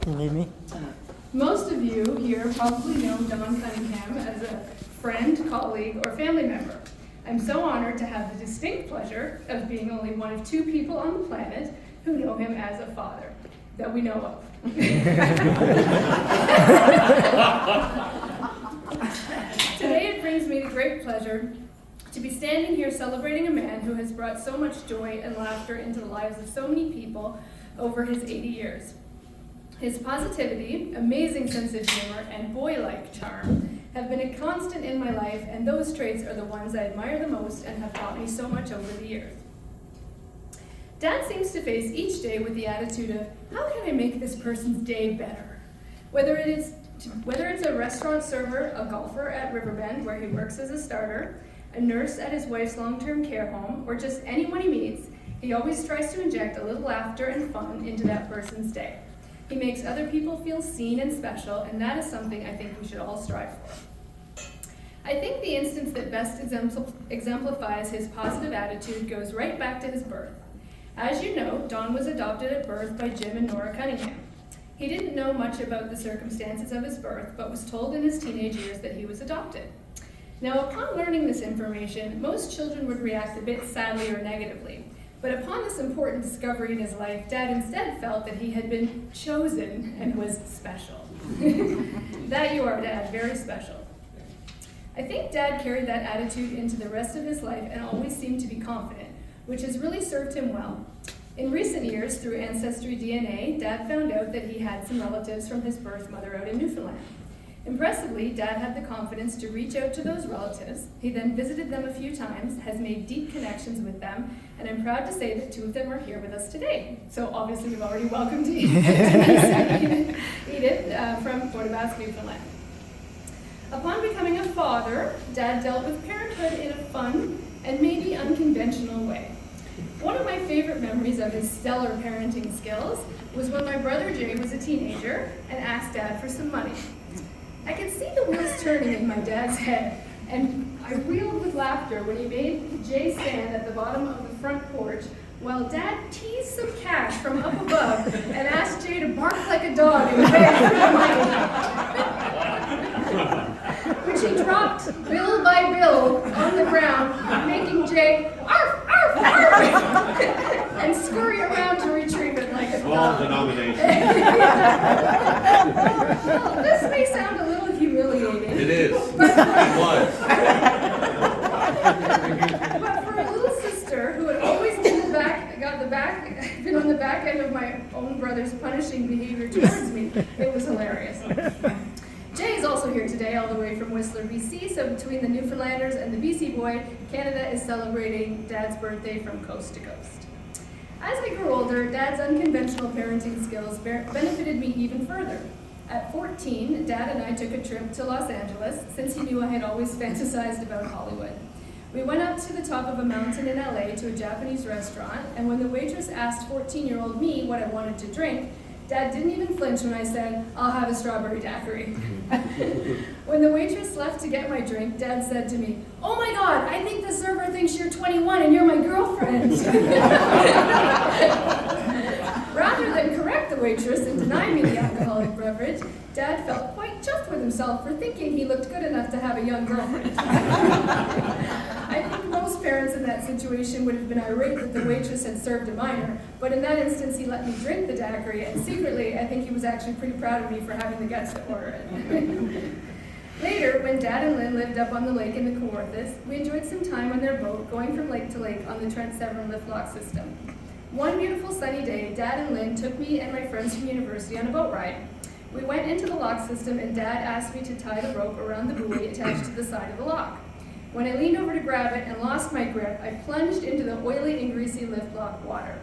Amy? Most of you here probably know Don Cunningham as a friend, colleague, or family member. I'm so honored to have the distinct pleasure of being only one of 2 people on the planet who know him as a father, that we know of. Today it brings me the great pleasure to be standing here celebrating a man who has brought so much joy and laughter into the lives of so many people over his 80 years. His positivity, amazing sense of humor, and boy-like charm have been a constant in my life, and those traits are the ones I admire the most and have taught me so much over the years. Dad seems to face each day with the attitude of, how can I make this person's day better? Whether it's a restaurant server, a golfer at Riverbend where he works as a starter, a nurse at his wife's long-term care home, or just anyone he meets, he always tries to inject a little laughter and fun into that person's day. He makes other people feel seen and special, and that is something I think we should all strive for. I think the instance that best exemplifies his positive attitude goes right back to his birth. As you know, Don was adopted at birth by Jim and Nora Cunningham. He didn't know much about the circumstances of his birth, but was told in his teenage years that he was adopted. Now, upon learning this information, most children would react a bit sadly or negatively. But upon this important discovery in his life, Dad instead felt that he had been chosen and was special. That you are, Dad, very special. I think Dad carried that attitude into the rest of his life and always seemed to be confident, which has really served him well. In recent years, through Ancestry DNA, Dad found out that he had some relatives from his birth mother out in Newfoundland. Impressively, Dad had the confidence to reach out to those relatives. He then visited them a few times, has made deep connections with them, and I'm proud to say that 2 of them are here with us today. So obviously we've already welcomed Edith from Port aux Basques, Newfoundland. Upon becoming a father, Dad dealt with parenthood in a fun and maybe unconventional way. One of my favorite memories of his stellar parenting skills was when my brother Jay was a teenager and asked Dad for some money. I could see the wheels turning in my dad's head, and I reeled with laughter when he made Jay stand at the bottom of the front porch while Dad teased some cash from up above and asked Jay to bark like a dog and beg for the money, which he dropped bill by bill on the ground, making Jay arf, arf, arf, and scurry around to retrieve it like a dog. Well, this may sound a little humiliating. It is. It was. But for a little sister who had always been on the back end of my own brother's punishing behavior towards me, it was hilarious. Jay is also here today, all the way from Whistler, BC, so between the Newfoundlanders and the BC boy, Canada is celebrating Dad's birthday from coast to coast. As I grew older, Dad's unconventional parenting skills benefited me even further. At 14, Dad and I took a trip to Los Angeles, since he knew I had always fantasized about Hollywood. We went up to the top of a mountain in LA to a Japanese restaurant, and when the waitress asked 14-year-old me what I wanted to drink, Dad didn't even flinch when I said, "I'll have a strawberry daiquiri." When the waitress left to get my drink, Dad said to me, "Oh my God, I think the server thinks you're 21 and you're my girlfriend." Rather than correct the waitress and deny me the alcoholic beverage, Dad felt quite chuffed with himself for thinking he looked good enough to have a young girlfriend. I think most parents in that situation would have been irate that the waitress had served a minor, but in that instance he let me drink the daiquiri, and secretly I think he was actually pretty proud of me for having the guts to order it. Later, when Dad and Lynn lived up on the lake in the Kawarthas, we enjoyed some time on their boat going from lake to lake on the Trent Severn lift lock system. One beautiful sunny day, Dad and Lynn took me and my friends from university on a boat ride. We went into the lock system and Dad asked me to tie the rope around the buoy attached to the side of the lock. When I leaned over to grab it and lost my grip, I plunged into the oily and greasy lift lock water.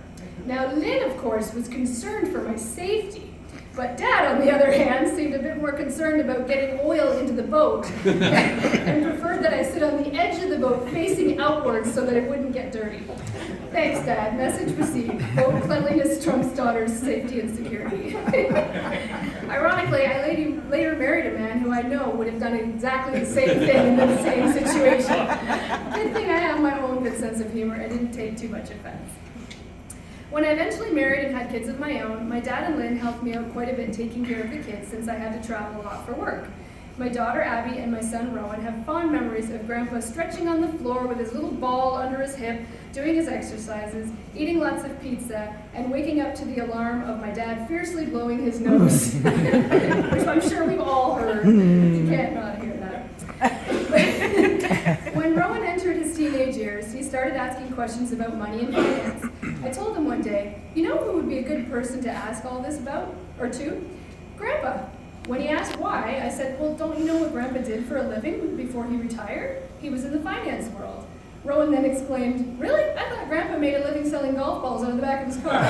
Now Lynn, of course, was concerned for my safety, but Dad, on the other hand, seemed a bit more concerned about getting oil into the boat and preferred that I sit on the edge of the boat facing outwards so that it wouldn't get dirty. Thanks, Dad. Message received. Boat cleanliness trumps daughter's safety and security. Ironically, I later married a man who I know would have done exactly the same thing in the same situation. Good thing I have my own good sense of humor and didn't take too much offense. When I eventually married and had kids of my own, my dad and Lynn helped me out quite a bit taking care of the kids since I had to travel a lot for work. My daughter Abby and my son Rowan have fond memories of Grandpa stretching on the floor with his little ball under his hip, doing his exercises, eating lots of pizza, and waking up to the alarm of my dad fiercely blowing his nose, which I'm sure we've all heard. You can't not hear that. When Rowan entered his teenage years, he started asking questions about money and finance. I told him one day, you know who would be a good person to ask all this about, or to? Grandpa. When he asked why, I said, well, don't you know what Grandpa did for a living before he retired? He was in the finance world. Rowan then exclaimed, really? I thought Grandpa made a living selling golf balls out of the back of his car.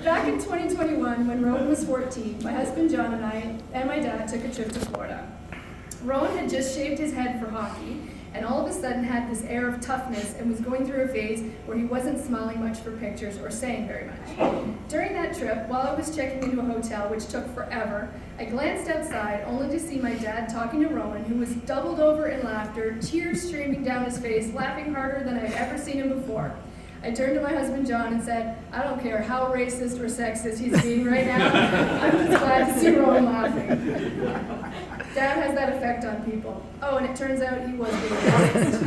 Back in 2021, when Rowan was 14, my husband John and I and my dad took a trip to Florida. Rowan had just shaved his head for hockey, and all of a sudden had this air of toughness and was going through a phase where he wasn't smiling much for pictures or saying very much. During that trip, while I was checking into a hotel, which took forever, I glanced outside only to see my dad talking to Rowan, who was doubled over in laughter, tears streaming down his face, laughing harder than I had ever seen him before. I turned to my husband John and said, I don't care how racist or sexist he's being right now, I'm just glad to see Rowan laughing. Dad has that effect on people. Oh, and it turns out he was being racist.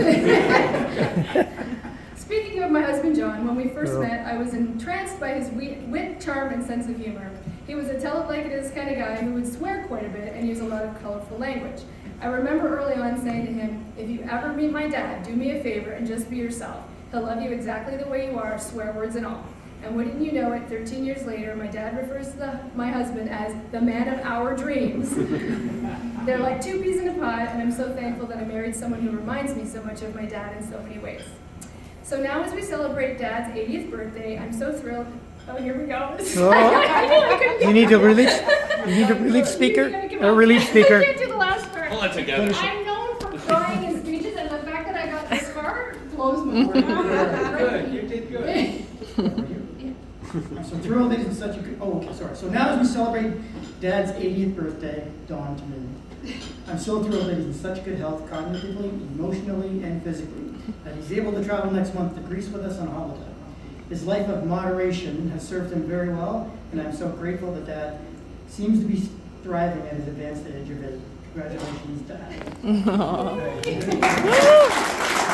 Speaking of my husband John, when we first met, I was entranced by his wit, charm, and sense of humor. He was a tell-it-like-it-is kind of guy who would swear quite a bit and use a lot of colorful language. I remember early on saying to him, if you ever meet my dad, do me a favor and just be yourself. He'll love you exactly the way you are, swear words and all. And wouldn't you know it, 13 years later, my dad refers to my husband as the man of our dreams. They're like two peas in a pod, and I'm so thankful that I married someone who reminds me so much of my dad in so many ways. So now as we celebrate Dad's 80th birthday, I'm so thrilled. Oh, here we go. You need a relief speaker? A relief speaker. I can't do the last part. Pull it together. I'm known for crying in speeches, and the fact that I got this far blows my mind. Good, you did good. I'm so thrilled that he's such a good, oh, okay, sorry. So now as we celebrate Dad's 80th birthday, dawn to me, I'm so thrilled that he's in such good health, cognitively, emotionally, and physically, that he's able to travel next month to Greece with us on holiday. His life of moderation has served him very well, and I'm so grateful that Dad seems to be thriving at his advanced age of 8. Congratulations, Dad.